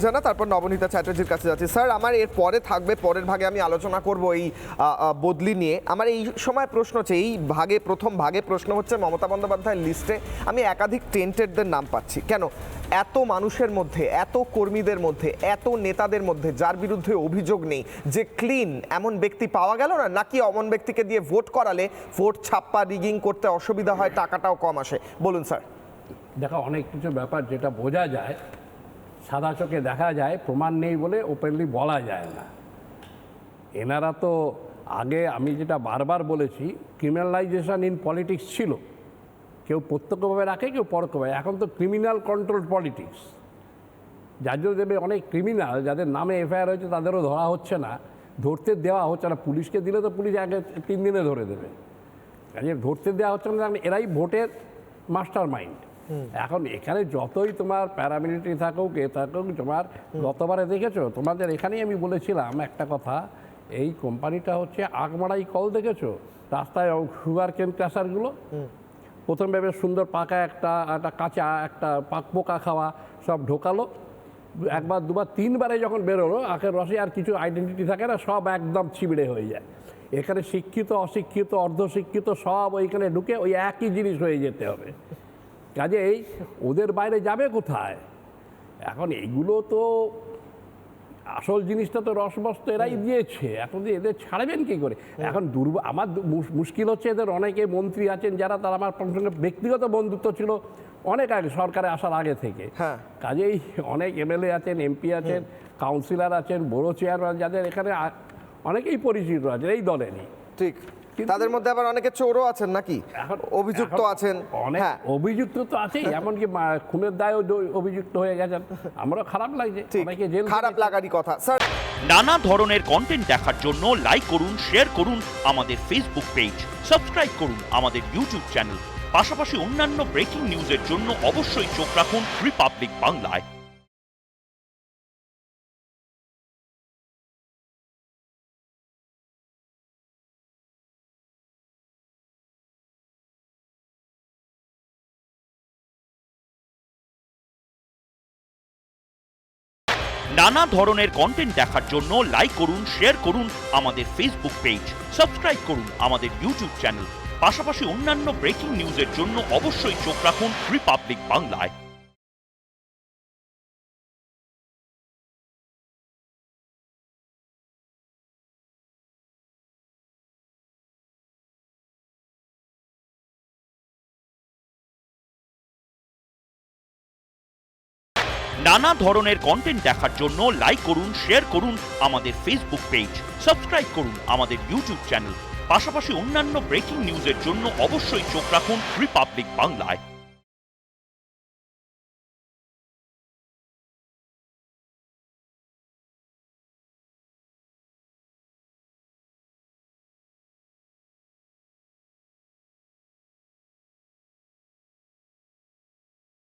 জানা তারপর নবনীতা চ্যাটার্জির কাছে যাচ্ছি। স্যার, আমার এর পরে থাকবে, পরের ভাগে আমি আলোচনা করব এই বদলি নিয়ে। আমার এই সময় প্রশ্ন হচ্ছে, এই ভাগে প্রথম ভাগে প্রশ্ন হচ্ছে মমতা বন্দ্যোপাধ্যায়ের লিস্টে আমি একাধিক টেন্টেডদের নাম পাচ্ছি কেন? এত মানুষের মধ্যে, এত কর্মীদের মধ্যে, এত নেতাদের মধ্যে যার বিরুদ্ধে অভিযোগ নেই, যে ক্লিন, এমন ব্যক্তি পাওয়া গেল না? নাকি অমন ব্যক্তিকে দিয়ে ভোট করালে ভোট ছাপ্পা রিগিং করতে অসুবিধা হয়, টাকাটাও কম আসে? বলুন স্যার। দেখো, অনেক কিছু ব্যাপার যেটা বোঝা যায়, সাদা চোখে দেখা যায়, প্রমাণ নেই বলে ওপেনলি বলা যায় না। এনারা তো আগে, আমি যেটা বারবার বলেছি, ক্রিমিনালাইজেশন ইন পলিটিক্স ছিল। কেউ প্রত্যক্ষভাবে রাখে, কেউ পরোক্ষভাবে। এখন তো ক্রিমিনাল কন্ট্রোল পলিটিক্স, যার জন্য দেবে অনেক ক্রিমিনাল যাদের নামে এফআইআর হয়েছে তাদেরও ধরা হচ্ছে না, ধরতে দেওয়া হচ্ছে না। পুলিশকে দিলে তো পুলিশ আগে 3 দিনে ধরে দেবে, কাজে ধরতে দেওয়া হচ্ছে না। এরাই ভোটের মাস্টার মাইন্ড। এখন এখানে যতই তোমার প্যারামিলিটারি থাকুক, এ থাকুক, তোমার গতবারে দেখেছো, তোমাদের এখানেই আমি বলেছিলাম একটা কথা, এই কোম্পানিটা হচ্ছে আগমারাই কল, দেখেছো রাস্তায় সুগার কেন ক্রাশারগুলো, প্রথম ভেবে সুন্দর পাকা একটা কাঁচা একটা পোকা খাওয়া সব ঢোকালো, একবার দুবার তিনবারে যখন বেরোলো আখের রসে আর কিছু আইডেন্টিটি থাকে না, সব একদম ছিবড়ে হয়ে যায়। এখানে শিক্ষিত, অশিক্ষিত, অর্ধশিক্ষিত সব ওইখানে ঢুকে ওই একই জিনিস হয়ে যেতে হবে। কাজেই ওদের বাইরে যাবে কোথায়? এখন এইগুলো তো আসল জিনিসটা তো রসবস্ত এরাই দিয়েছে, এখন এদের ছাড়বেন কী করে? এখন আমার মুশকিল হচ্ছে, এদের অনেকে মন্ত্রী আছেন যারা, তারা আমার সঙ্গে ব্যক্তিগত বন্ধুত্ব ছিল অনেক আগে, সরকারে আসার আগে থেকে। কাজেই অনেক এমএলএ আছেন, এমপি আছেন, কাউন্সিলর আছেন, বড় চেয়ারম্যান, যাদের এখানে অনেকেই পরিচিত আছেন এই দলেরই। ঠিক, তাদের মধ্যে আবার অনেকে চোরও আছেন নাকি, অভিযুক্ত আছেন। হ্যাঁ, অভিযুক্ত তো আছেই, এমনকি খুনের দায়ও অভিযুক্ত হয়ে গেছেন। আমারও খারাপ লাগছে, অনেকে জেল, খারাপ লাগারই কথা। স্যার, নানা ধরনের কন্টেন্ট দেখার জন্য লাইক করুন, শেয়ার করুন আমাদের ফেসবুক পেজ, সাবস্ক্রাইব করুন আমাদের ইউটিউব চ্যানেল। পাশাপাশি অন্যান্য ব্রেকিং নিউজের জন্য অবশ্যই চোখ রাখুন রিপাবলিক বাংলায়। নানা ধরনের কন্টেন্ট দেখার জন্য লাইক করুন, শেয়ার করুন আমাদের ফেসবুক পেজ, সাবস্ক্রাইব করুন আমাদের ইউটিউব চ্যানেল। পাশাপাশি অন্যান্য ব্রেকিং নিউজের জন্য অবশ্যই চোখ রাখুন রিপাবলিক বাংলায়। নানা ধরনের কন্টেন্ট দেখার জন্য লাইক করুন, শেয়ার করুন আমাদের ফেসবুক পেজ, সাবস্ক্রাইব করুন আমাদের ইউটিউব চ্যানেল। পাশাপাশি অন্যান্য ব্রেকিং নিউজের জন্য অবশ্যই চোখ রাখুন রিপাবলিক বাংলায়।